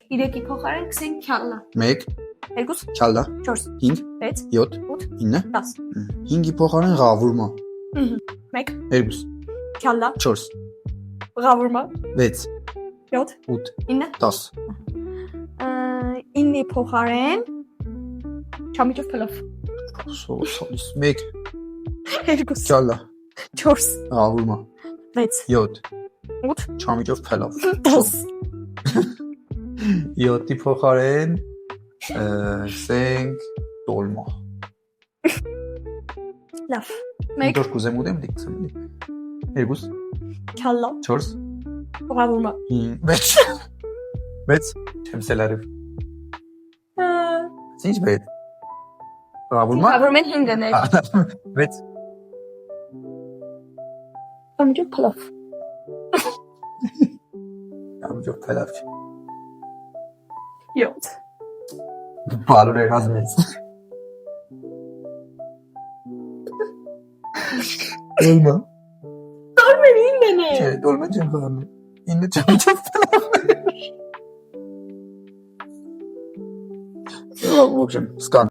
3-ի փոխարեն կսենք քյալլա։ 1 2 քյալլա 4 5 6 7 8 9 10 5-ի փոխարեն ղավուրմա 1 2 քյալլա 4 ղավուրմա 6 7 8 9 10 9-ի փոխարեն չամիջով փլով սոս 1 2 քյալլա 4 ղավուրմա 6 7 8 չամիջով փելավ 10 7-ի փոխարեն սենք տոլմա լավ 1 Դոր կուզեմ ուտեմ դիքսեմ 2 քյալլա 4 ղավուրմա 6 չեմ սելարիվ Ինչ բետ ղավուրմա ղավուրմեն 5-ն է 6 չամիջով փլով չամիջով փելավ 7 Բալուր էր հազմեց Դոլմա Դոլմեն 9-ն է Չէ, դոլմա չեմ խաղանում 9 չամիջով փելավ Ոչմ, սկան